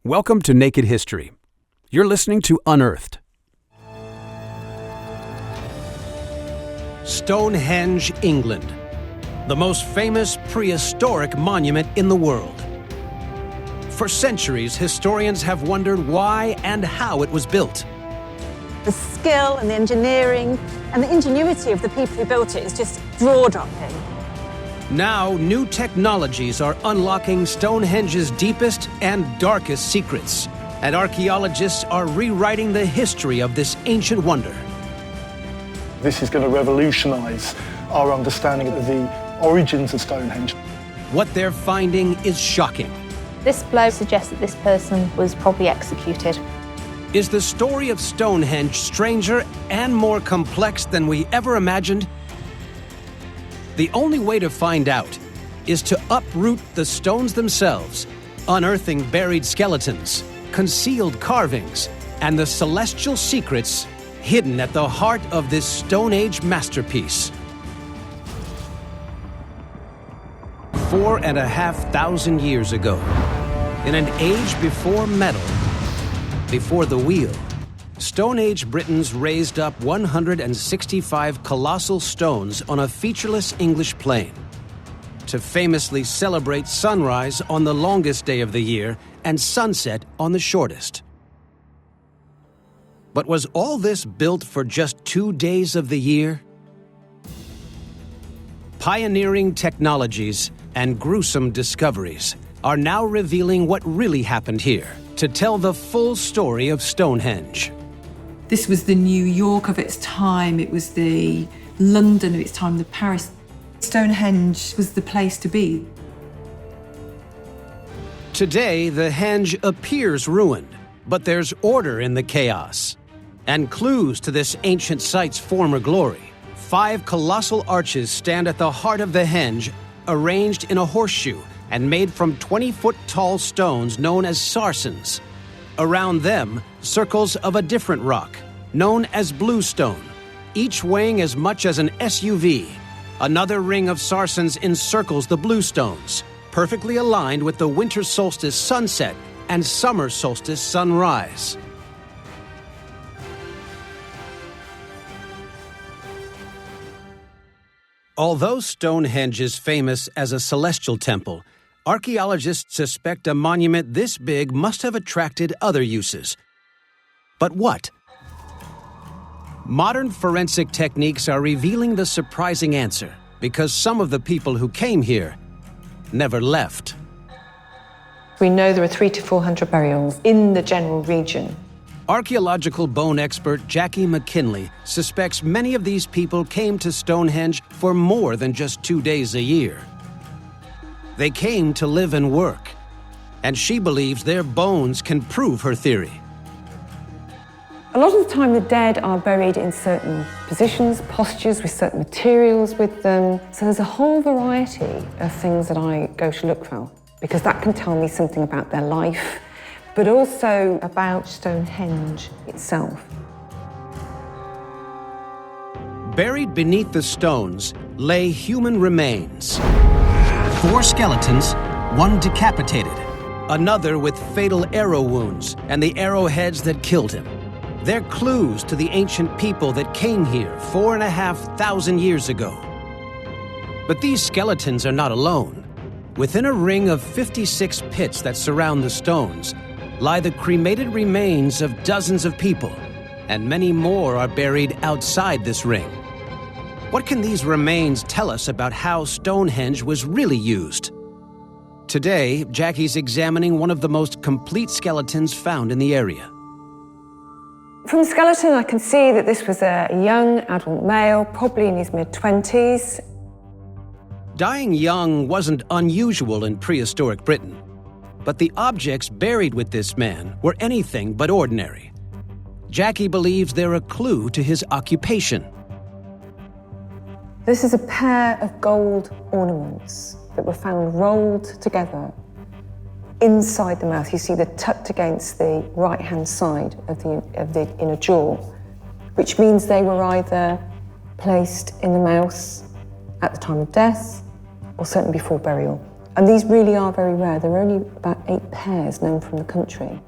Welcome to Naked History. You're listening to Unearthed. Stonehenge, England, the most famous prehistoric monument in the world. For centuries, historians have wondered why and how it was built. The skill and the engineering and the ingenuity of the people who built it is just jaw-dropping. Now, new technologies are unlocking Stonehenge's deepest and darkest secrets, and archaeologists are rewriting the history of this ancient wonder. This is going to revolutionize our understanding of the origins of Stonehenge. What they're finding is shocking. This blow suggests that this person was probably executed. Is the story of Stonehenge stranger and more complex than we ever imagined? The only way to find out is to uproot the stones themselves, unearthing buried skeletons, concealed carvings, and the celestial secrets hidden at the heart of this Stone Age masterpiece. 4,500 years ago, in an age before metal, before the wheel, Stone Age Britons raised up 165 colossal stones on a featureless English plain to famously celebrate sunrise on the longest day of the year and sunset on the shortest. But was all this built for just 2 days of the year? Pioneering technologies and gruesome discoveries are now revealing what really happened here to tell the full story of Stonehenge. This was the New York of its time, it was the London of its time, the Paris. Stonehenge was the place to be. Today, the henge appears ruined, but there's order in the chaos. And clues to this ancient site's former glory. 5 colossal arches stand at the heart of the henge, arranged in a horseshoe and made from 20-foot-tall stones known as sarsens. Around them, circles of a different rock, known as bluestone, each weighing as much as an SUV. Another ring of sarsens encircles the bluestones, perfectly aligned with the winter solstice sunset and summer solstice sunrise. Although Stonehenge is famous as a celestial temple, archaeologists suspect a monument this big must have attracted other uses. But what? Modern forensic techniques are revealing the surprising answer, because some of the people who came here never left. We know there are 300 to 400 burials in the general region. Archaeological bone expert Jackie McKinley suspects many of these people came to Stonehenge for more than just 2 days a year. They came to live and work, and she believes their bones can prove her theory. A lot of the time the dead are buried in certain positions, postures, with certain materials with them. So there's a whole variety of things that I go to look for, because that can tell me something about their life, but also about Stonehenge itself. Buried beneath the stones lay human remains. 4 skeletons, 1 decapitated, another with fatal arrow wounds and the arrowheads that killed him. They're clues to the ancient people that came here 4,500 years ago. But these skeletons are not alone. Within a ring of 56 pits that surround the stones lie the cremated remains of dozens of people, and many more are buried outside this ring. What can these remains tell us about how Stonehenge was really used? Today, Jackie's examining one of the most complete skeletons found in the area. From the skeleton, I can see that this was a young adult male, probably in his mid-20s. Dying young wasn't unusual in prehistoric Britain, but the objects buried with this man were anything but ordinary. Jackie believes they're a clue to his occupation. This is a pair of gold ornaments that were found rolled together inside the mouth. You see they're tucked against the right-hand side of the inner jaw, which means they were either placed in the mouth at the time of death or certainly before burial. And these really are very rare. There are only about 8 pairs known from the country.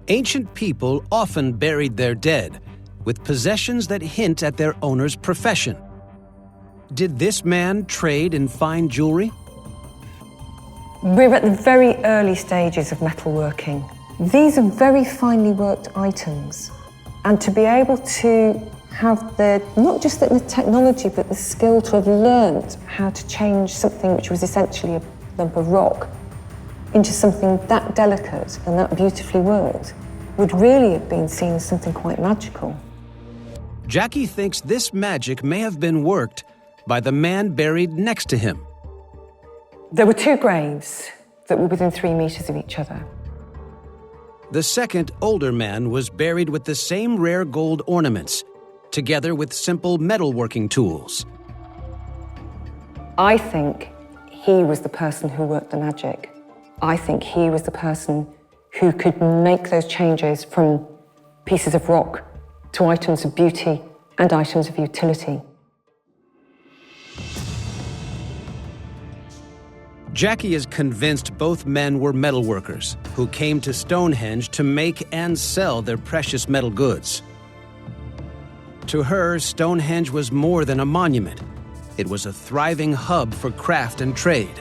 Ancient people often buried their dead with possessions that hint at their owner's profession. Did this man trade in fine jewelry? We're at the very early stages of metalworking. These are very finely worked items. And to be able to have not just the technology, but the skill to have learnt how to change something which was essentially a lump of rock into something that delicate and that beautifully worked would really have been seen as something quite magical. Jackie thinks this magic may have been worked by the man buried next to him. There were 2 graves that were within 3 meters of each other. The second, older man was buried with the same rare gold ornaments, together with simple metalworking tools. I think he was the person who worked the magic. I think he was the person who could make those changes from pieces of rock to items of beauty and items of utility. Jackie is convinced both men were metalworkers who came to Stonehenge to make and sell their precious metal goods. To her, Stonehenge was more than a monument. It was a thriving hub for craft and trade.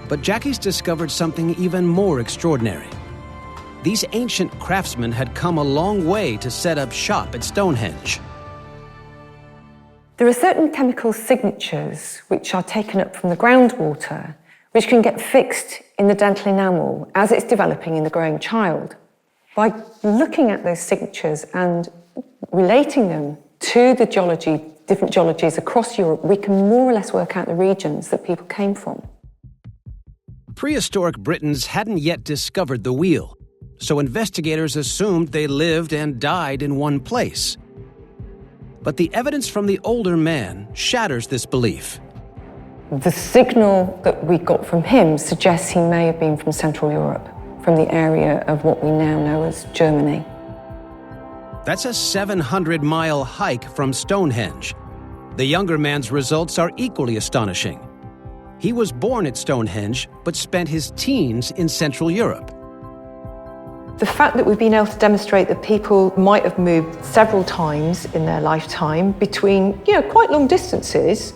But Jackie's discovered something even more extraordinary. These ancient craftsmen had come a long way to set up shop at Stonehenge. There are certain chemical signatures which are taken up from the groundwater, which can get fixed in the dental enamel as it's developing in the growing child. By looking at those signatures and relating them to the geology, different geologies across Europe, we can more or less work out the regions that people came from. Prehistoric Britons hadn't yet discovered the wheel, so investigators assumed they lived and died in one place. But the evidence from the older man shatters this belief. The signal that we got from him suggests he may have been from Central Europe, from the area of what we now know as Germany. That's a 700-mile hike from Stonehenge. The younger man's results are equally astonishing. He was born at Stonehenge, but spent his teens in Central Europe. The fact that we've been able to demonstrate that people might have moved several times in their lifetime between, quite long distances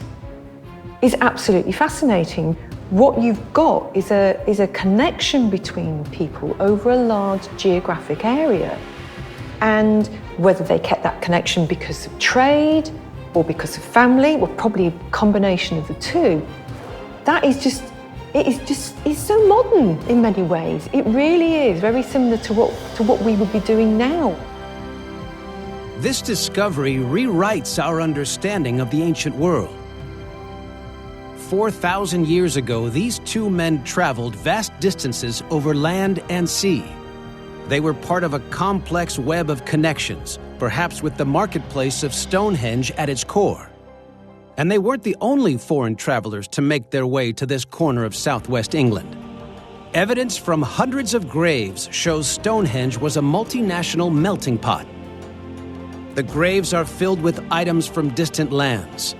is absolutely fascinating. What you've got is a connection between people over a large geographic area. And whether they kept that connection because of trade or because of family, or probably a combination of the two, it's so modern in many ways. It really is very similar to what we would be doing now. This discovery rewrites our understanding of the ancient world. 4,000 years ago, these 2 men traveled vast distances over land and sea. They were part of a complex web of connections, perhaps with the marketplace of Stonehenge at its core. And they weren't the only foreign travelers to make their way to this corner of southwest England. Evidence from hundreds of graves shows Stonehenge was a multinational melting pot. The graves are filled with items from distant lands.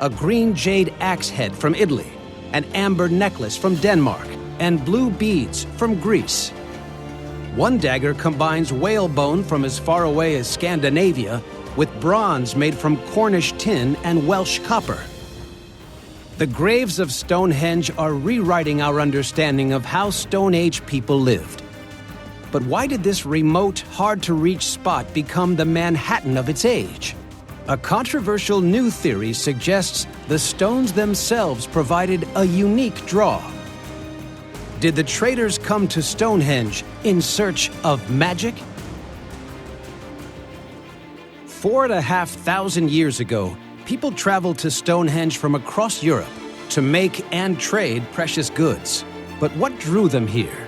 A green jade axe head from Italy, an amber necklace from Denmark, and blue beads from Greece. One dagger combines whalebone from as far away as Scandinavia with bronze made from Cornish tin and Welsh copper. The graves of Stonehenge are rewriting our understanding of how Stone Age people lived. But why did this remote, hard-to-reach spot become the Manhattan of its age? A controversial new theory suggests the stones themselves provided a unique draw. Did the traders come to Stonehenge in search of magic? 4,500 years ago, people traveled to Stonehenge from across Europe to make and trade precious goods. But what drew them here?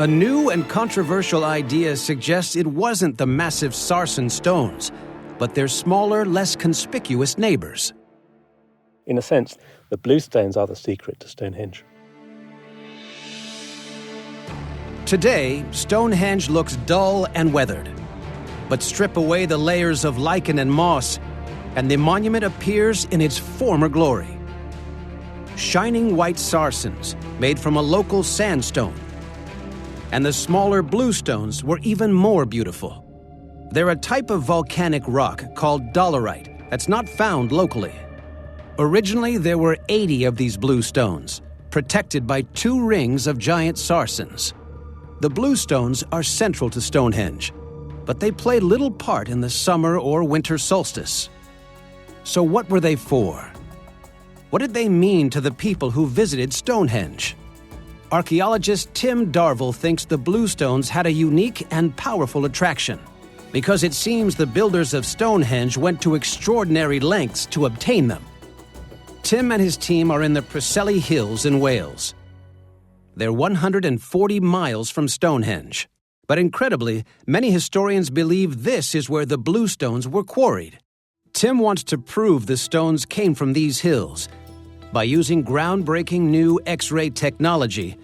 A new and controversial idea suggests it wasn't the massive sarsen stones, but their smaller, less conspicuous neighbors. In a sense, the bluestones are the secret to Stonehenge. Today, Stonehenge looks dull and weathered. But strip away the layers of lichen and moss, and the monument appears in its former glory. shining white sarsens made from a local sandstone. And the smaller bluestones were even more beautiful. They're a type of volcanic rock called dolerite that's not found locally. Originally, there were 80 of these bluestones, protected by 2 rings of giant sarsens. The bluestones are central to Stonehenge, but they play little part in the summer or winter solstice. So what were they for? What did they mean to the people who visited Stonehenge? Archaeologist Tim Darville thinks the bluestones had a unique and powerful attraction, because it seems the builders of Stonehenge went to extraordinary lengths to obtain them. Tim and his team are in the Preseli Hills in Wales. They're 140 miles from Stonehenge. But incredibly, many historians believe this is where the bluestones were quarried. Tim wants to prove the stones came from these hills by using groundbreaking new X-ray technology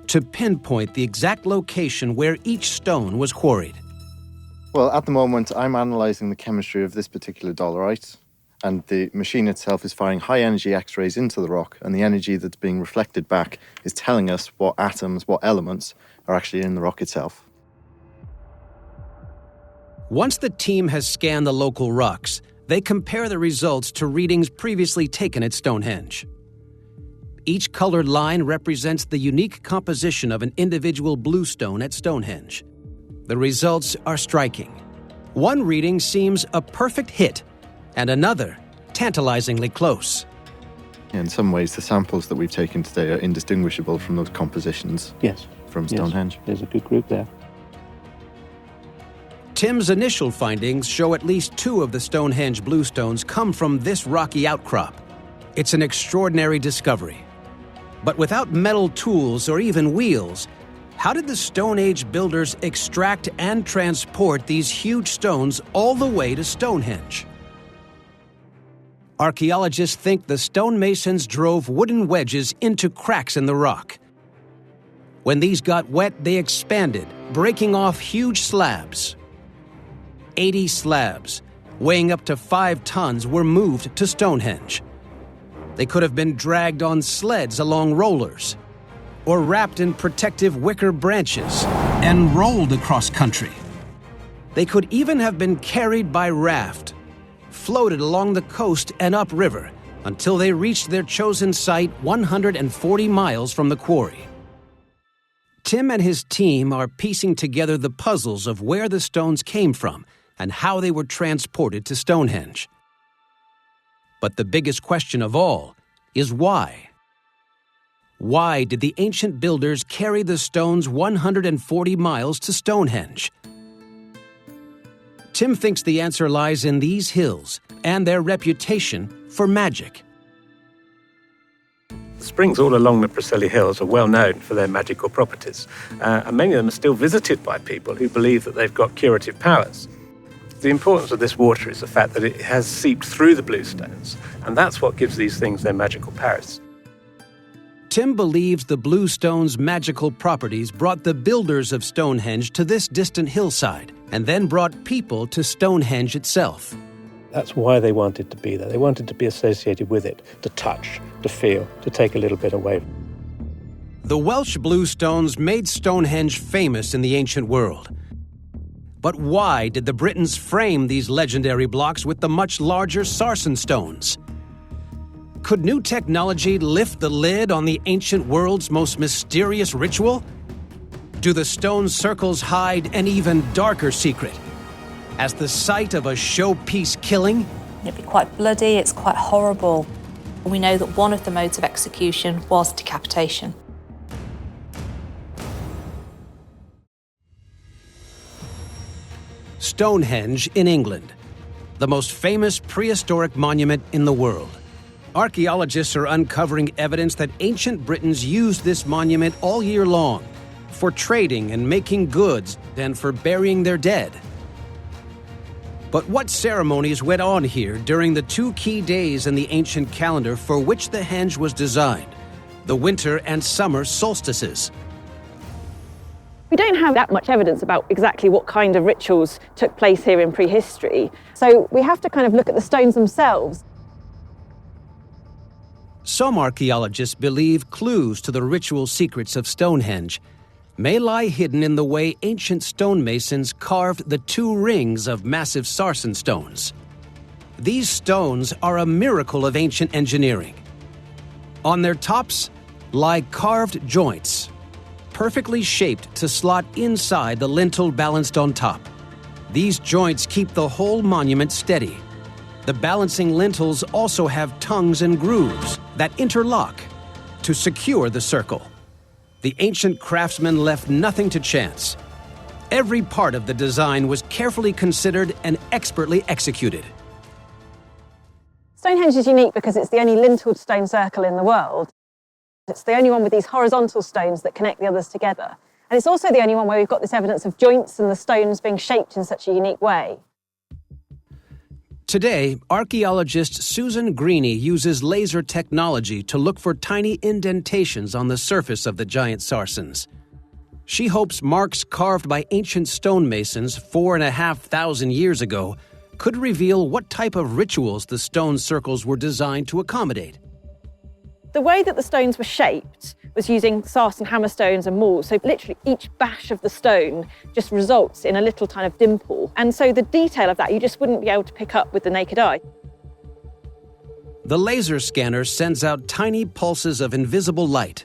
to pinpoint the exact location where each stone was quarried. Well, at the moment, I'm analysing the chemistry of this particular dolerite, and the machine itself is firing high-energy X-rays into the rock, and the energy that's being reflected back is telling us what atoms, what elements are actually in the rock itself. Once the team has scanned the local rocks, they compare the results to readings previously taken at Stonehenge. Each colored line represents the unique composition of an individual bluestone at Stonehenge. The results are striking. One reading seems a perfect hit, and another tantalizingly close. In some ways, the samples that we've taken today are indistinguishable from those compositions from Stonehenge. There's a good group there. Tim's initial findings show at least 2 of the Stonehenge bluestones come from this rocky outcrop. It's an extraordinary discovery. But without metal tools or even wheels, how did the Stone Age builders extract and transport these huge stones all the way to Stonehenge? Archaeologists think the stonemasons drove wooden wedges into cracks in the rock. When these got wet, they expanded, breaking off huge slabs. 80 slabs, weighing up to 5 tons, were moved to Stonehenge. They could have been dragged on sleds along rollers, or wrapped in protective wicker branches and rolled across country. They could even have been carried by raft, floated along the coast and upriver until they reached their chosen site 140 miles from the quarry. Tim and his team are piecing together the puzzles of where the stones came from and how they were transported to Stonehenge. But the biggest question of all is why? Why did the ancient builders carry the stones 140 miles to Stonehenge? Tim thinks the answer lies in these hills and their reputation for magic. Springs all along the Preseli Hills are well known for their magical properties, and many of them are still visited by people who believe that they've got curative powers. The importance of this water is the fact that it has seeped through the bluestones, and that's what gives these things their magical powers. Tim believes the bluestones' magical properties brought the builders of Stonehenge to this distant hillside, and then brought people to Stonehenge itself. That's why they wanted to be there. They wanted to be associated with it, to touch, to feel, to take a little bit away. The Welsh bluestones made Stonehenge famous in the ancient world. But why did the Britons frame these legendary blocks with the much larger sarsen stones? Could new technology lift the lid on the ancient world's most mysterious ritual? Do the stone circles hide an even darker secret? As the site of a showpiece killing? It'd be quite bloody, it's quite horrible. We know that one of the modes of execution was decapitation. Stonehenge in England, the most famous prehistoric monument in the world. Archaeologists are uncovering evidence that ancient Britons used this monument all year long for trading and making goods and for burying their dead. But what ceremonies went on here during the 2 key days in the ancient calendar for which the henge was designed, the winter and summer solstices? We don't have that much evidence about exactly what kind of rituals took place here in prehistory, so we have to kind of look at the stones themselves. Some archaeologists believe clues to the ritual secrets of Stonehenge may lie hidden in the way ancient stonemasons carved the 2 rings of massive sarsen stones. These stones are a miracle of ancient engineering. On their tops lie carved joints, perfectly shaped to slot inside the lintel balanced on top. These joints keep the whole monument steady. The balancing lintels also have tongues and grooves that interlock to secure the circle. The ancient craftsmen left nothing to chance. Every part of the design was carefully considered and expertly executed. Stonehenge is unique because it's the only linteled stone circle in the world. It's the only one with these horizontal stones that connect the others together. And it's also the only one where we've got this evidence of joints and the stones being shaped in such a unique way. Today, archaeologist Susan Greene uses laser technology to look for tiny indentations on the surface of the giant sarsens. She hopes marks carved by ancient stonemasons 4,500 years ago could reveal what type of rituals the stone circles were designed to accommodate. The way that the stones were shaped was using sarsen hammerstones and mauls, so literally each bash of the stone just results in a little kind of dimple. And so the detail of that you just wouldn't be able to pick up with the naked eye. The laser scanner sends out tiny pulses of invisible light.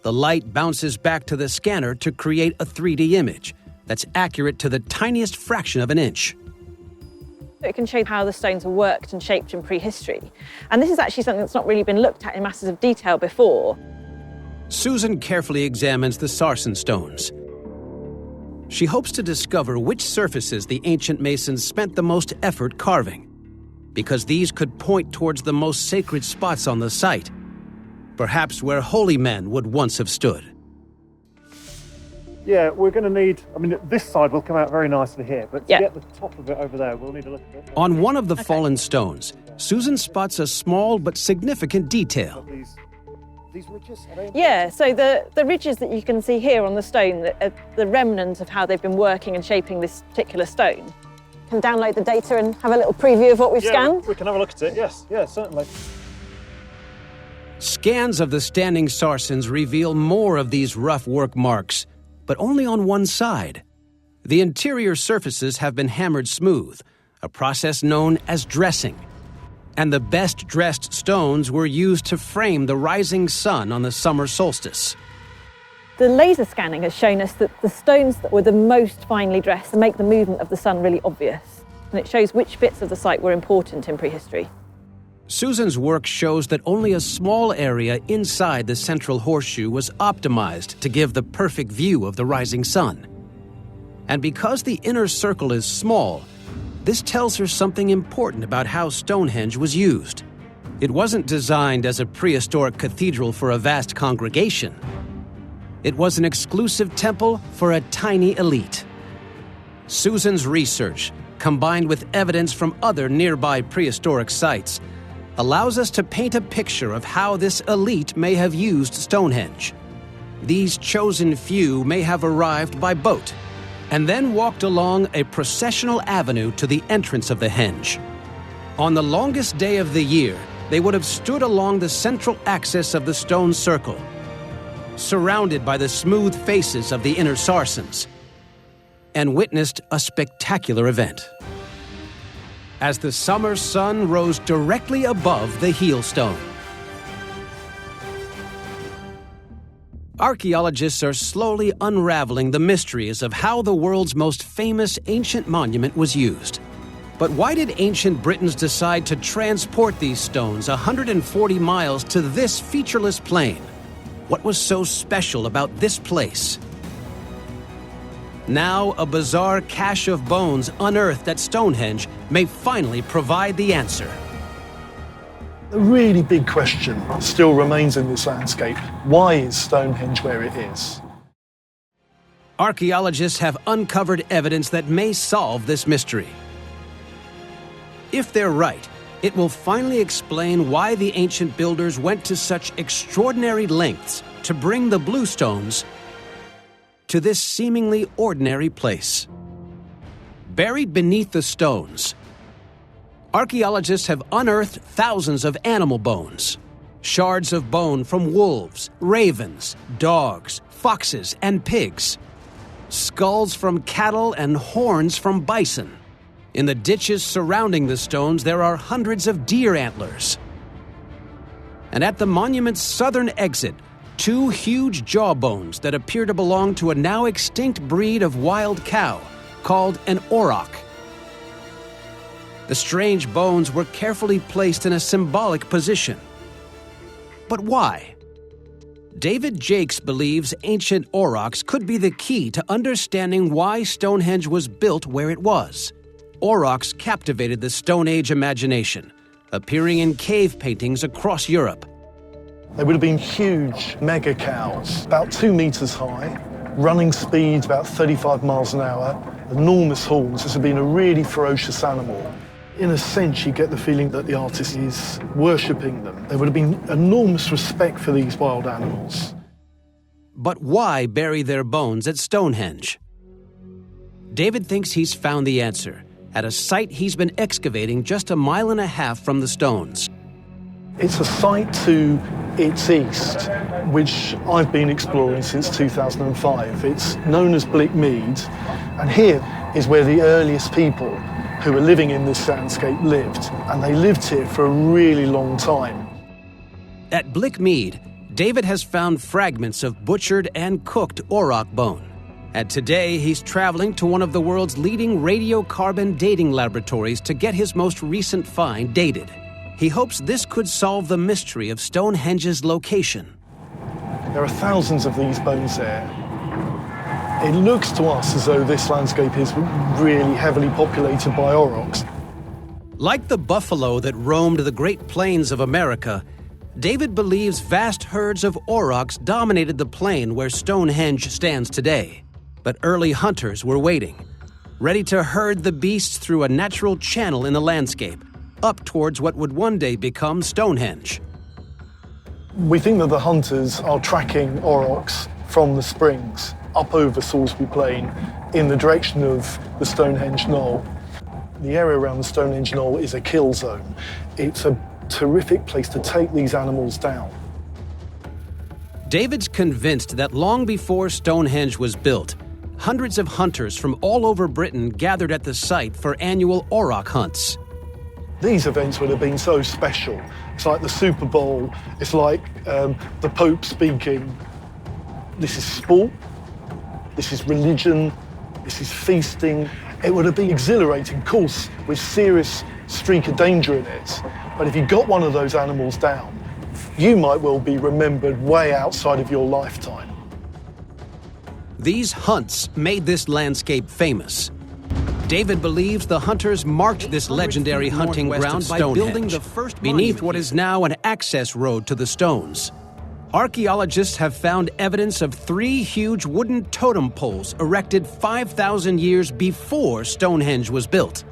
The light bounces back to the scanner to create a 3D image that's accurate to the tiniest fraction of an inch. It can show how the stones were worked and shaped in prehistory. And this is actually something that's not really been looked at in masses of detail before. Susan carefully examines the sarsen stones. She hopes to discover which surfaces the ancient masons spent the most effort carving, because these could point towards the most sacred spots on the site, perhaps where holy men would once have stood. Yeah, we're going to need, this side will come out very nicely here, but to get the top of it over there, we'll need a little bit. On one of the fallen stones, Susan spots a small but significant detail. These ridges? Yeah, so the ridges that you can see here on the stone are the remnant of how they've been working and shaping this particular stone. You can download the data and have a little preview of what we've scanned. We can have a look at it, yes, certainly. Scans of the standing sarsens reveal more of these rough work marks, but only on one side. The interior surfaces have been hammered smooth, a process known as dressing. And the best-dressed stones were used to frame the rising sun on the summer solstice. The laser scanning has shown us that the stones that were the most finely dressed make the movement of the sun really obvious. And it shows which bits of the site were important in prehistory. Susan's work shows that only a small area inside the central horseshoe was optimized to give the perfect view of the rising sun. And because the inner circle is small, this tells her something important about how Stonehenge was used. It wasn't designed as a prehistoric cathedral for a vast congregation. It was an exclusive temple for a tiny elite. Susan's research, combined with evidence from other nearby prehistoric sites, allows us to paint a picture of how this elite may have used Stonehenge. These chosen few may have arrived by boat and then walked along a processional avenue to the entrance of the henge. On the longest day of the year, they would have stood along the central axis of the stone circle, surrounded by the smooth faces of the inner sarsens, and witnessed a spectacular event. As the summer sun rose directly above the heel stone. Archaeologists are slowly unraveling the mysteries of how the world's most famous ancient monument was used. But why did ancient Britons decide to transport these stones 140 miles to this featureless plain? What was so special about this place? Now, a bizarre cache of bones unearthed at Stonehenge may finally provide the answer. The really big question still remains in this landscape. Why is Stonehenge where it is? Archaeologists have uncovered evidence that may solve this mystery. If they're right, it will finally explain why the ancient builders went to such extraordinary lengths to bring the bluestones to this seemingly ordinary place. Buried beneath the stones, archaeologists have unearthed thousands of animal bones, Shards of bone from wolves, ravens, dogs, foxes, and pigs. Skulls from cattle and horns from bison. In the ditches surrounding the stones, there are hundreds of deer antlers. And at the monument's southern exit, 2 huge jawbones that appear to belong to a now extinct breed of wild cow called an auroch. The strange bones were carefully placed in a symbolic position. But why? David Jakes believes ancient aurochs could be the key to understanding why Stonehenge was built where it was. Aurochs captivated the Stone Age imagination, appearing in cave paintings across Europe. They would have been huge mega cows, about 2 meters high, running speeds about 35 miles an hour, enormous horns. This would have been a really ferocious animal. In a sense, you get the feeling that the artist is worshipping them. There would have been enormous respect for these wild animals. But why bury their bones at Stonehenge? David thinks he's found the answer at a site he's been excavating just 1.5 miles from the stones. It's a site to its east, which I've been exploring since 2005. It's known as Blickmead, and here is where the earliest people who were living in this landscape lived, and they lived here for a really long time. At Blickmead, David has found fragments of butchered and cooked auroch bone. And today he's traveling to one of the world's leading radiocarbon dating laboratories to get his most recent find dated. He hopes this could solve the mystery of Stonehenge's location. There are thousands of these bones there. It looks to us as though this landscape is really heavily populated by aurochs. Like the buffalo that roamed the Great Plains of America, David believes vast herds of aurochs dominated the plain where Stonehenge stands today. But early hunters were waiting, ready to herd the beasts through a natural channel in the landscape, up towards what would one day become Stonehenge. We think that the hunters are tracking aurochs from the springs up over Salisbury Plain in the direction of the Stonehenge Knoll. The area around the Stonehenge Knoll is a kill zone. It's a terrific place to take these animals down. David's convinced that long before Stonehenge was built, hundreds of hunters from all over Britain gathered at the site for annual auroch hunts. These events would have been so special. It's like the Super Bowl, it's like the Pope speaking. This is sport, this is religion, this is feasting. It would have been exhilarating, of course, with serious streak of danger in it. But if you got one of those animals down, you might well be remembered way outside of your lifetime. These hunts made this landscape famous. David believes the hunters marked this legendary hunting ground by building the first beneath what is now an access road to the stones. Archaeologists have found evidence of 3 huge wooden totem poles erected 5,000 years before Stonehenge was built.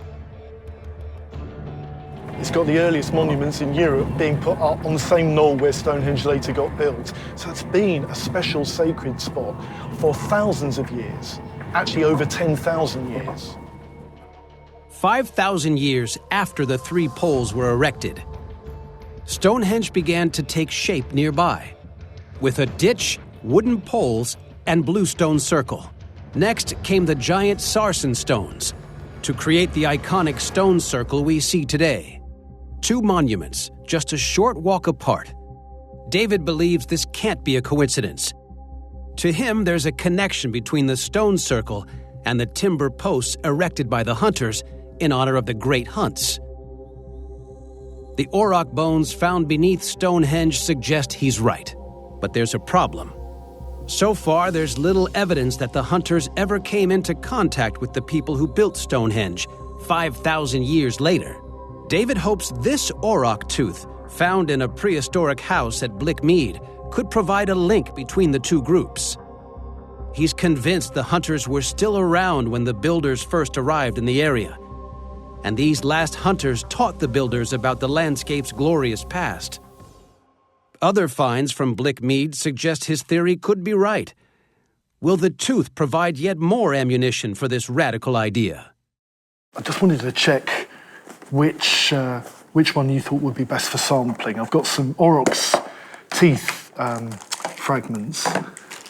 It's got the earliest monuments in Europe being put up on the same knoll where Stonehenge later got built. So it's been a special sacred spot for thousands of years, actually over 10,000 years. 5,000 years after the 3 poles were erected, Stonehenge began to take shape nearby, with a ditch, wooden poles, and bluestone circle. Next came the giant sarsen stones, to create the iconic stone circle we see today. 2 monuments, just a short walk apart. David believes this can't be a coincidence. To him, there's a connection between the stone circle and the timber posts erected by the hunters in honor of the great hunts. The auroch bones found beneath Stonehenge suggest he's right, but there's a problem. So far, there's little evidence that the hunters ever came into contact with the people who built Stonehenge 5,000 years later. David hopes this auroch tooth, found in a prehistoric house at Blickmead, could provide a link between the 2 groups. He's convinced the hunters were still around when the builders first arrived in the area, and these last hunters taught the builders about the landscape's glorious past. Other finds from Blickmead suggest his theory could be right. Will the tooth provide yet more ammunition for this radical idea? I just wanted to check which one you thought would be best for sampling. I've got some aurochs teeth fragments.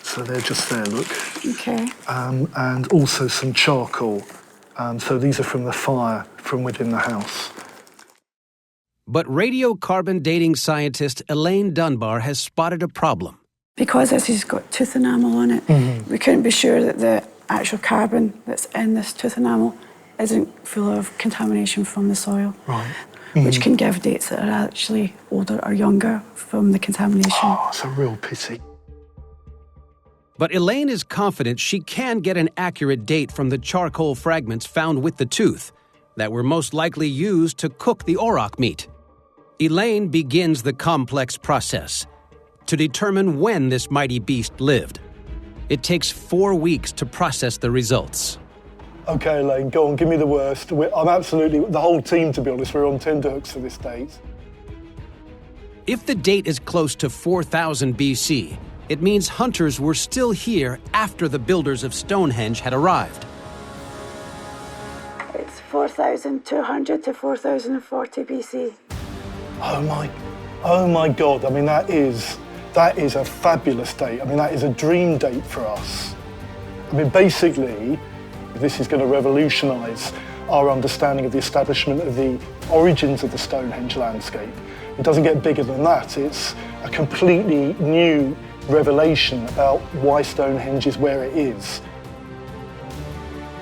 So they're just there, look. Okay. And also some charcoal. So these are from the fire from within the house. But radiocarbon dating scientist Elaine Dunbar has spotted a problem. Because this has got tooth enamel on it, we couldn't be sure that the actual carbon that's in this tooth enamel isn't full of contamination from the soil. Right. Which can give dates that are actually older or younger from the contamination. Oh, it's a real pity. But Elaine is confident she can get an accurate date from the charcoal fragments found with the tooth that were most likely used to cook the auroch meat. Elaine begins the complex process to determine when this mighty beast lived. It takes 4 weeks to process the results. Okay, Elaine, go on, give me the worst. I'm absolutely, the whole team, to be honest, we're on tenterhooks for this date. If the date is close to 4000 BC, it means hunters were still here after the builders of Stonehenge had arrived. It's 4,200 to 4,040 BC. Oh my God, I mean, that is a fabulous date. I mean, that is a dream date for us. I mean, basically, this is going to revolutionise our understanding of the establishment of the origins of the Stonehenge landscape. It doesn't get bigger than that. It's a completely new revelation about why Stonehenge is where it is.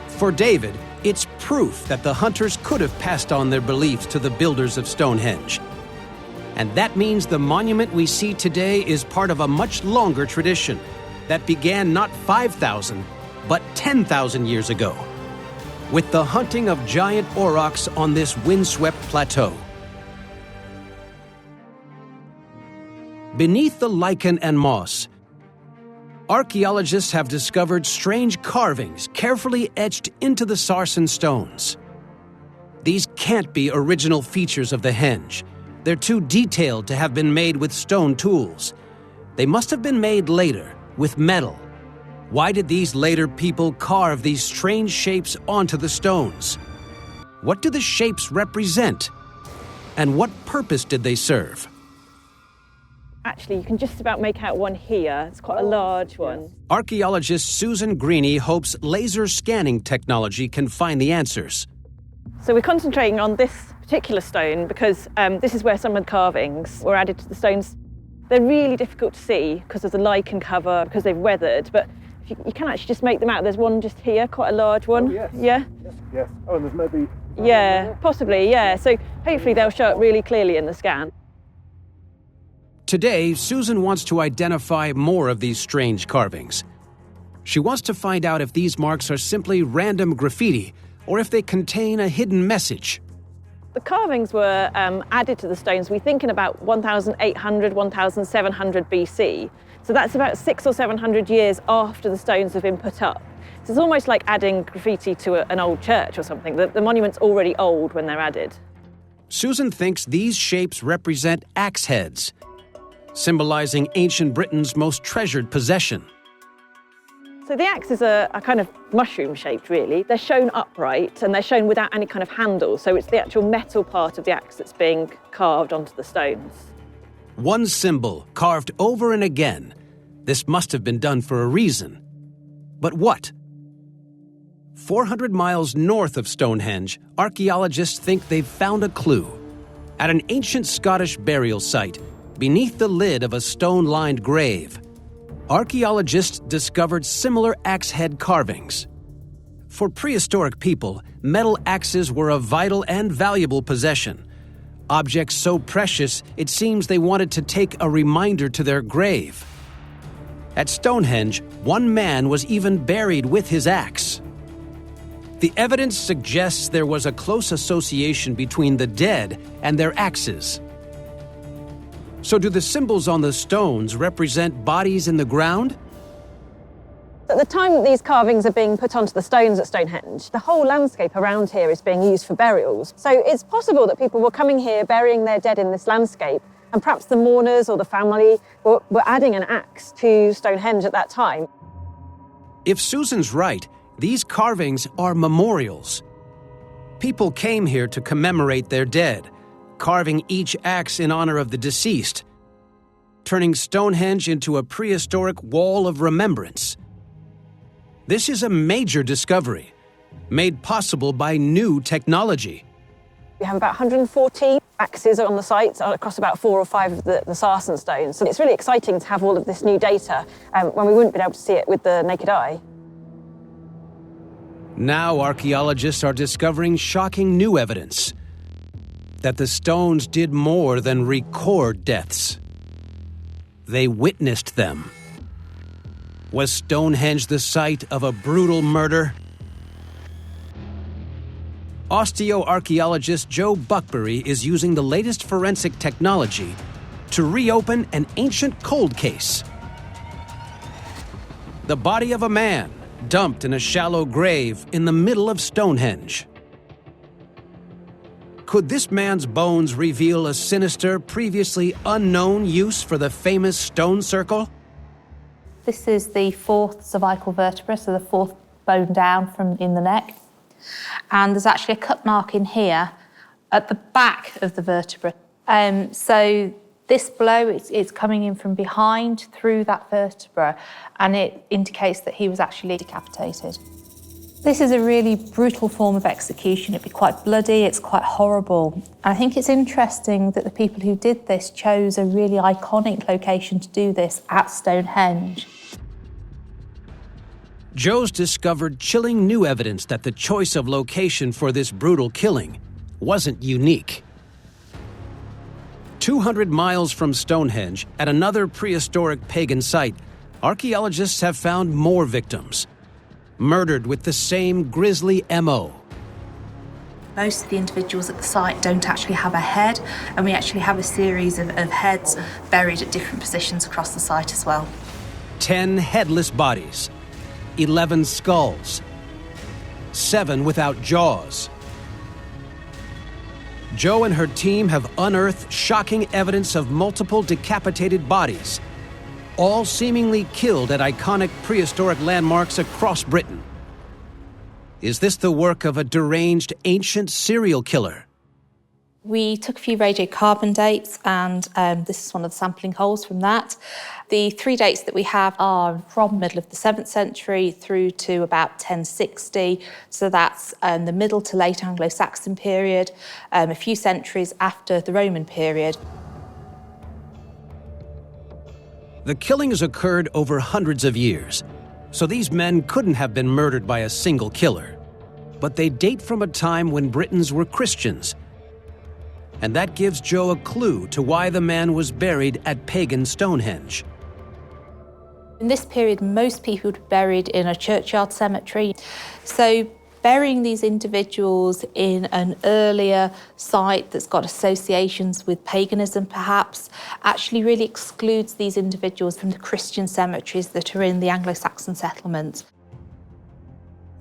For David, it's proof that the hunters could have passed on their beliefs to the builders of Stonehenge. And that means the monument we see today is part of a much longer tradition that began not 5,000, but 10,000 years ago, with the hunting of giant aurochs on this windswept plateau. Beneath the lichen and moss, archaeologists have discovered strange carvings carefully etched into the sarsen stones. These can't be original features of the henge. They're too detailed to have been made with stone tools. They must have been made later, with metal. Why did these later people carve these strange shapes onto the stones? What do the shapes represent? And what purpose did they serve? Actually, you can just about make out one here. It's quite a large one. Archaeologist Susan Greene hopes laser scanning technology can find the answers. So we're concentrating on this particular stone because this is where some of the carvings were added to the stones. They're really difficult to see because of the lichen cover, because they've weathered, but you can actually just make them out. There's one just here, quite a large one. Oh, yes. Yeah? Yes. Oh, and there's maybe... Yeah, possibly, yeah. So hopefully they'll show up really clearly in the scan. Today, Susan wants to identify more of these strange carvings. She wants to find out if these marks are simply random graffiti or if they contain a hidden message. The carvings were added to the stones, we think, in about 1,800, 1,700 BC. So that's about 600 or 700 years after the stones have been put up. So it's almost like adding graffiti to an old church or something. The monument's already old when they're added. Susan thinks these shapes represent axe heads, symbolizing ancient Britain's most treasured possession. So the axes are kind of mushroom-shaped, really. They're shown upright and they're shown without any kind of handle. So it's the actual metal part of the axe that's being carved onto the stones. One symbol carved over and again. This must have been done for a reason. But what? 400 miles north of Stonehenge, archaeologists think they've found a clue. At an ancient Scottish burial site, beneath the lid of a stone-lined grave, archaeologists discovered similar axe head carvings. For prehistoric people, metal axes were a vital and valuable possession. Objects so precious, it seems they wanted to take a reminder to their grave. At Stonehenge, one man was even buried with his axe. The evidence suggests there was a close association between the dead and their axes. So do the symbols on the stones represent bodies in the ground? At the time that these carvings are being put onto the stones at Stonehenge, the whole landscape around here is being used for burials. So it's possible that people were coming here, burying their dead in this landscape, and perhaps the mourners or the family were adding an axe to Stonehenge at that time. If Susan's right, these carvings are memorials. People came here to commemorate their dead, carving each axe in honor of the deceased. turning Stonehenge into a prehistoric wall of remembrance. This is a major discovery, made possible by new technology. We have about 140 axes on the site across about 4 or 5 of the sarsen stones. So it's really exciting to have all of this new data when we wouldn't be able to see it with the naked eye. Now archaeologists are discovering shocking new evidence that the stones did more than record deaths. They witnessed them. Was Stonehenge the site of a brutal murder? Osteoarchaeologist Joe Buckberry is using the latest forensic technology to reopen an ancient cold case. The body of a man dumped in a shallow grave in the middle of Stonehenge. Could this man's bones reveal a sinister, previously unknown use for the famous stone circle? This is the 4th cervical vertebra, so the 4th bone down from in the neck. And there's actually a cut mark in here at the back of the vertebra. So this blow, it's coming in from behind through that vertebra, and it indicates that he was actually decapitated. This is a really brutal form of execution. It'd be quite bloody, it's quite horrible. And I think it's interesting that the people who did this chose a really iconic location to do this at Stonehenge. Joe's discovered chilling new evidence that the choice of location for this brutal killing wasn't unique. 200 miles from Stonehenge, at another prehistoric pagan site, archaeologists have found more victims, murdered with the same grisly MO. Most of the individuals at the site don't actually have a head, and we actually have a series of heads buried at different positions across the site as well. 10 headless bodies, 11 skulls, 7 without jaws. Joe and her team have unearthed shocking evidence of multiple decapitated bodies, all seemingly killed at iconic prehistoric landmarks across Britain. Is this the work of a deranged ancient serial killer? We took a few radiocarbon dates, and this is one of the sampling holes from that. The 3 dates that we have are from the middle of the 7th century through to about 1060. So that's the middle to late Anglo-Saxon period, a few centuries after the Roman period. The killings occurred over hundreds of years, so these men couldn't have been murdered by a single killer. But they date from a time when Britons were Christians. And that gives Joe a clue to why the man was buried at pagan Stonehenge. In this period, most people were buried in a churchyard cemetery. So burying these individuals in an earlier site that's got associations with paganism, perhaps, actually really excludes these individuals from the Christian cemeteries that are in the Anglo-Saxon settlements.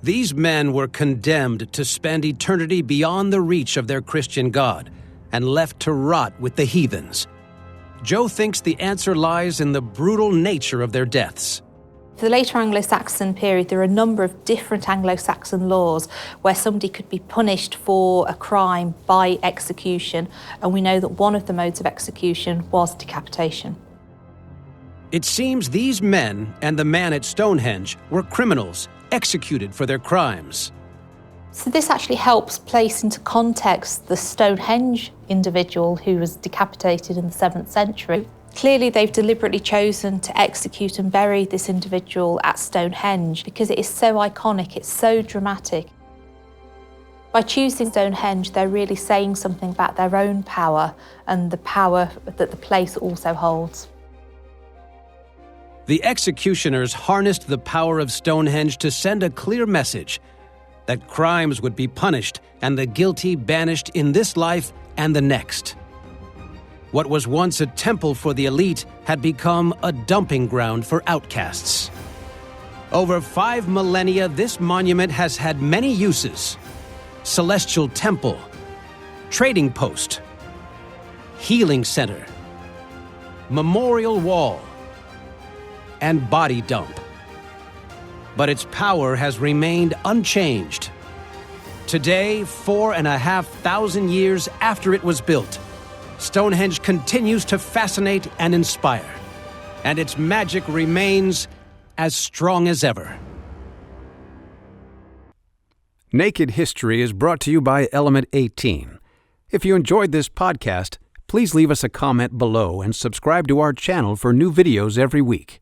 These men were condemned to spend eternity beyond the reach of their Christian God and left to rot with the heathens. Joe thinks the answer lies in the brutal nature of their deaths. For the later Anglo-Saxon period, there are a number of different Anglo-Saxon laws where somebody could be punished for a crime by execution, and we know that one of the modes of execution was decapitation. It seems these men and the man at Stonehenge were criminals executed for their crimes. So this actually helps place into context the Stonehenge individual who was decapitated in the 7th century. Clearly, they've deliberately chosen to execute and bury this individual at Stonehenge because it is so iconic, it's so dramatic. By choosing Stonehenge, they're really saying something about their own power and the power that the place also holds. The executioners harnessed the power of Stonehenge to send a clear message that crimes would be punished and the guilty banished in this life and the next. What was once a temple for the elite had become a dumping ground for outcasts. Over 5 millennia, this monument has had many uses: celestial temple, trading post, healing center, memorial wall, and body dump. But its power has remained unchanged. Today, 4,500 years after it was built, Stonehenge continues to fascinate and inspire, and its magic remains as strong as ever. Naked History is brought to you by Element 18. If you enjoyed this podcast, please leave us a comment below and subscribe to our channel for new videos every week.